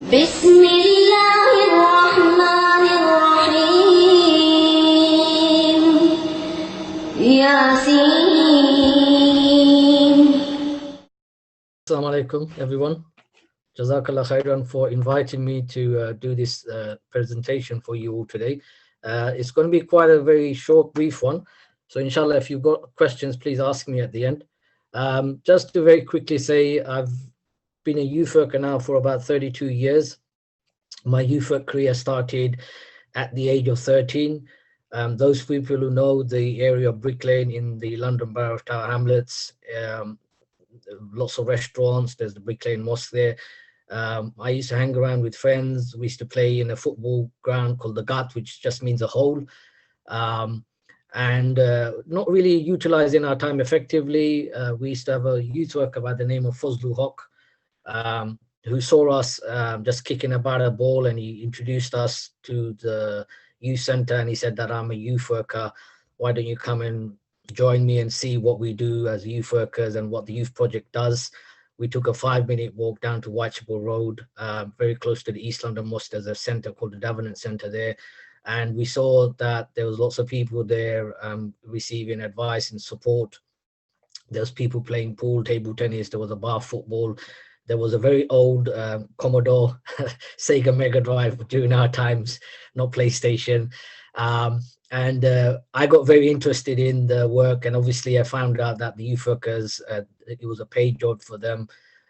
بسم الله الرحمن الرحيم ياسين. Assalamu alaikum, everyone. Jazakallah khairan for inviting me to do this presentation for you all today. It's going to be quite a very short, brief one. So inshallah, if you've got questions, please ask me at the end. Just to very quickly say, I've been a youth worker now for about 32 years. My youth work career started at the age of 13. Those people who know the area of Brick Lane in the London Borough of Tower Hamlets, lots of restaurants, there's the Brick Lane Mosque there. I used to hang around with friends. We used to play in a football ground called the Gat, which just means a hole. And not really utilizing our time effectively. We used to have a youth worker by the name of Fazlul Haq, who saw us just kicking about a ball, and he introduced us to the youth center, and he said that I'm a youth worker. Why don't you come and join me and see what we do as youth workers and what the youth project does. We took a 5-minute walk down to Whitechapel Road, very close to the East London Mosque. There's a centre called the Davenant Centre there. And we saw that there was lots of people there receiving advice and support. There's people playing pool, table tennis. There was a bar football. There was a very old Commodore Sega Mega Drive during our times, not PlayStation. And I got very interested in the work, and obviously I found out that the youth workers, it was a paid job for them,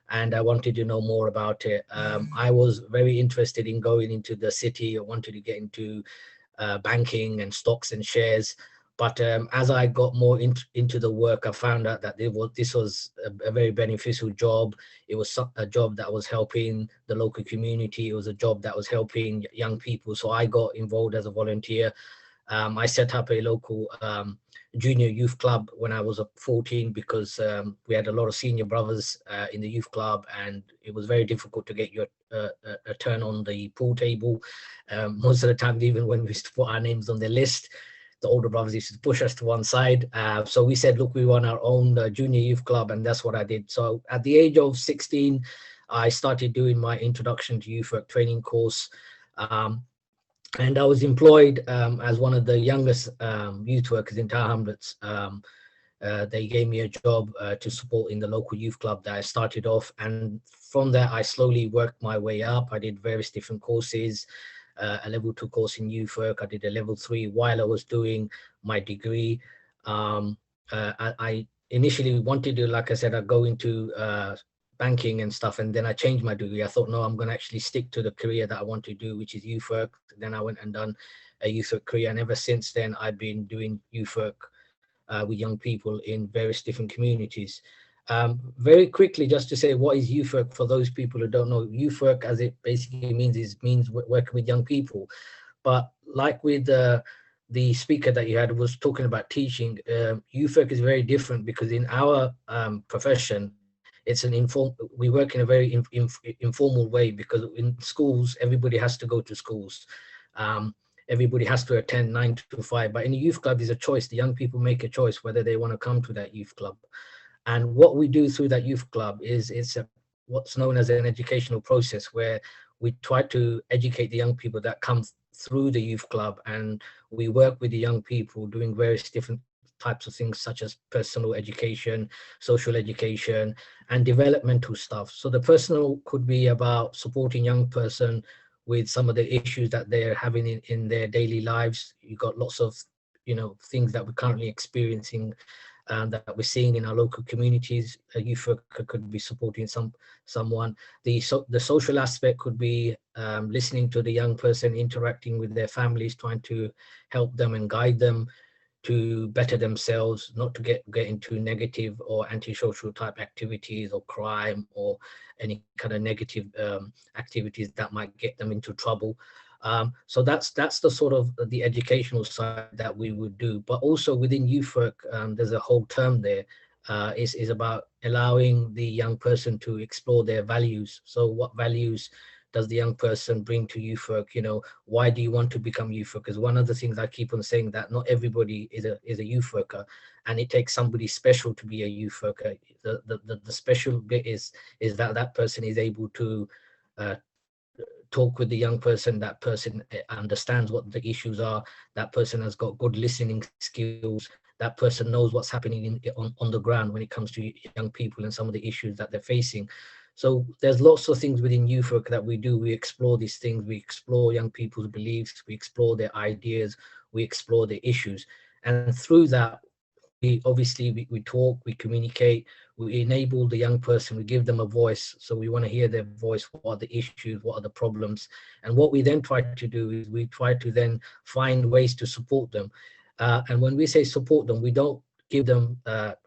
and I wanted to know more about it. I was very interested in going into the city. I wanted to get into banking and stocks and shares. But as I got more into the work, I found out that this was a very beneficial job. It was a job that was helping the local community. It was a job that was helping young people. So I got involved as a volunteer. I set up a local junior youth club when I was 14, because we had a lot of senior brothers in the youth club, and it was very difficult to get your a turn on the pool table. Most of the time, even when we used to put our names on the list, the older brothers used to push us to one side. So we said, look, we want our own junior youth club, and that's what I did. So at the age of 16, I started doing my introduction to youth work training course. And I was employed as one of the youngest youth workers in Tower Hamlets. They gave me a job to support in the local youth club that I started off. And from there, I slowly worked my way up. I did various different courses, a level 2 course in youth work. I did a level 3 while I was doing my degree. I initially wanted to, like I said, I'd go into banking and stuff, and then I changed my degree. I thought, no, I'm going to actually stick to the career that I want to do, which is youth work. Then I went and done a youth work career, and ever since then I've been doing youth work with young people in various different communities. Very quickly, just to say, what is youth work for those people who don't know? Youth work, as it basically means working with young people. But like with the speaker that you had was talking about teaching, youth work is very different, because in our profession, it's we work in a very informal way, because in schools, everybody has to go to schools. Everybody has to attend 9 to 5. But in a youth club, there's a choice. The young people make a choice whether they want to come to that youth club. And what we do through that youth club is what's known as an educational process, where we try to educate the young people that come through the youth club, and we work with the young people doing various different types of things, such as personal education, social education, and developmental stuff. So the personal could be about supporting young person with some of the issues that they're having in their daily lives. You've got lots of things that we're currently experiencing, that we're seeing in our local communities. A youth worker could be supporting someone. The social aspect could be listening to the young person, interacting with their families, trying to help them and guide them to better themselves, not to get into negative or antisocial type activities or crime or any kind of negative activities that might get them into trouble. So that's the sort of the educational side that we would do. But also within youth work, there's a whole term there. Is about allowing the young person to explore their values. So what values does the young person bring to youth work? Why do you want to become youth worker? Because one of the things I keep on saying, that not everybody is a youth worker, and it takes somebody special to be a youth worker. The special bit is that person is able to talk with the young person. That person understands what the issues are. That person has got good listening skills. That person knows what's happening on the ground when it comes to young people and some of the issues that they're facing. So there's lots of things within youth work that we do. We explore these things. We explore young people's beliefs. We explore their ideas. We explore their issues. And through that, we talk, we communicate, we enable the young person, we give them a voice. So we want to hear their voice. What are the issues? What are the problems? And what we then try to do is we try to then find ways to support them. And when we say support them, we don't give them,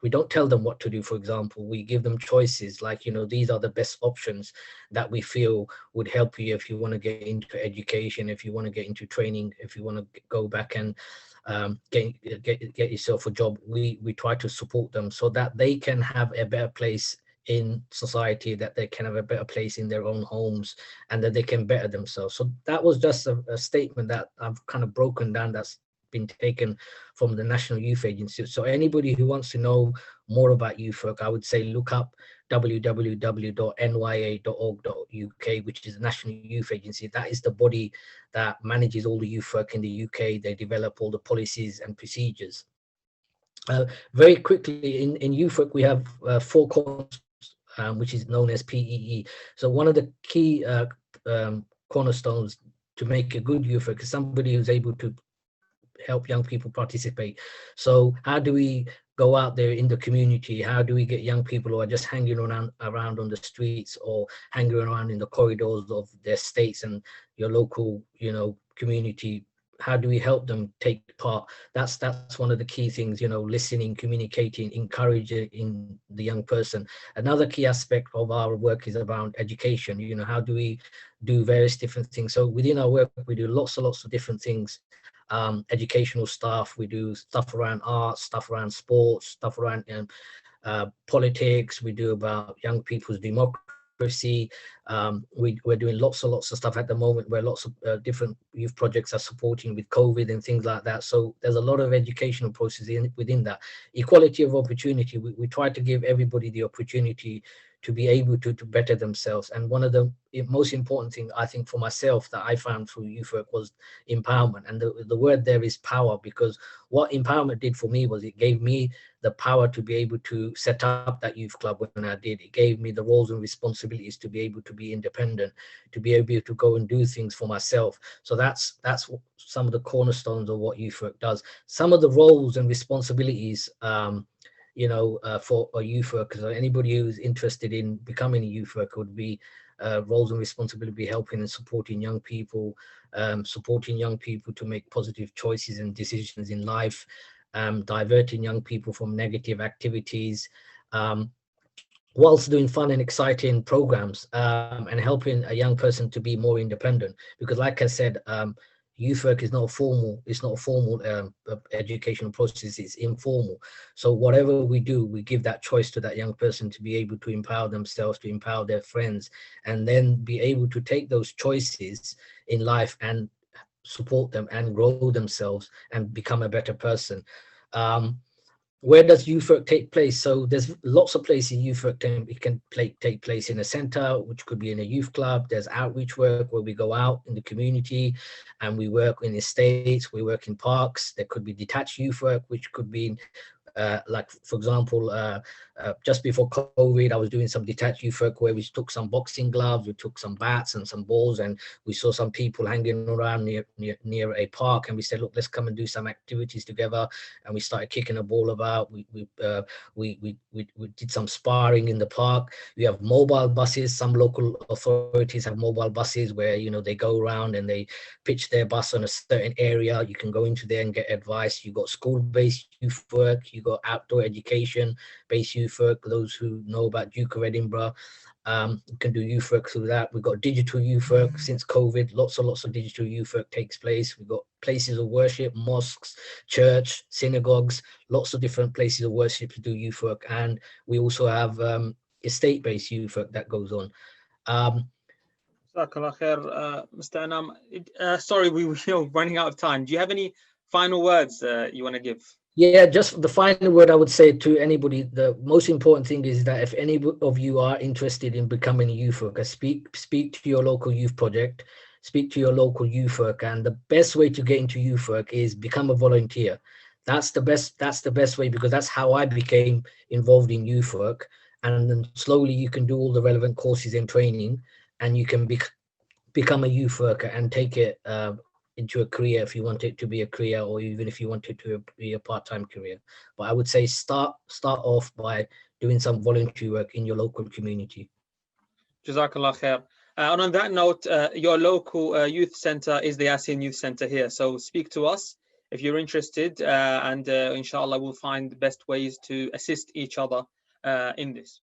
we don't tell them what to do. For example, we give them choices like, these are the best options that we feel would help you if you want to get into education, if you want to get into training, if you want to go back and get yourself a job. We try to support them so that they can have a better place in society, that they can have a better place in their own homes, and that they can better themselves. So that was just a statement that I've kind of broken down, that's been taken from the National Youth Agency. So anybody who wants to know more about youth work, I would say look up www.nya.org.uk, which is the National Youth Agency. That is the body that manages all the youth work in the UK. They develop all the policies and procedures. Very quickly, in youth work, we have 4 cornerstones, which is known as PEE. So one of the key cornerstones to make a good youth work is somebody who's able to help young people participate. So how do we go out there in the community? How do we get young people who are just hanging around on the streets or hanging around in the corridors of their states and your local, community? How do we help them take part? That's one of the key things, listening, communicating, encouraging the young person. Another key aspect of our work is around education. How do we do various different things? So within our work, we do lots of different things. Educational stuff, we do stuff around art, stuff around sports, stuff around politics, we do about young people's democracy. We're doing lots of stuff at the moment where lots of different youth projects are supporting with COVID and things like that. So there's a lot of educational processes within that. Equality of opportunity, we try to give everybody the opportunity to be able to better themselves. And one of the most important thing, I think, for myself that I found through youth work was empowerment. And the word there is power, because what empowerment did for me was it gave me the power to be able to set up that youth club when I did. It gave me the roles and responsibilities to be able to be independent, to be able to go and do things for myself. So that's some of the cornerstones of what youth work does. Some of the roles and responsibilities, for a youth worker, so anybody who's interested in becoming a youth worker, would be roles and responsibility, helping and supporting young people to make positive choices and decisions in life, diverting young people from negative activities, whilst doing fun and exciting programs, and helping a young person to be more independent. Because like I said, youth work is not a formal educational process, it's informal. So whatever we do, we give that choice to that young person to be able to empower themselves, to empower their friends, and then be able to take those choices in life and support them and grow themselves and become a better person. Where does youth work take place? So there's lots of places youth work can take place in a center, which could be in a youth club. There's outreach work where we go out in the community and we work in estates, we work in parks. There could be detached youth work, which could be like, for example, just before COVID, I was doing some detached youth work where we took some boxing gloves, we took some bats and some balls, and we saw some people hanging around near a park, and we said, look, let's come and do some activities together. And we started kicking a ball about. We did some sparring in the park. We have mobile buses. Some local authorities have mobile buses where they go around and they pitch their bus on a certain area. You can go into there and get advice. You got school-based youth work. You got outdoor education-based youth work. Those who know about Duke of Edinburgh, you can do youth work through that. We've got digital youth work. Since COVID, lots of digital youth work takes place. We've got places of worship, mosques, church, synagogues, lots of different places of worship to do youth work. And we also have estate-based youth work that goes on. Mr. Anam, sorry, we were running out of time. Do you have any final words you want to give? Yeah, just the final word I would say to anybody, the most important thing is that if any of you are interested in becoming a youth worker, speak to your local youth project, speak to your local youth worker, and the best way to get into youth work is become a volunteer. That's the best way, because that's how I became involved in youth work. And then slowly you can do all the relevant courses and training, and you can become a youth worker and take it into a career if you want it to be a career, or even if you want it to be a part-time career. But I would say start off by doing some voluntary work in your local community. Jazakallah khair. And on that note, your local youth center is the Yaseen Youth Center here. So speak to us if you're interested, and inshallah we'll find the best ways to assist each other in this.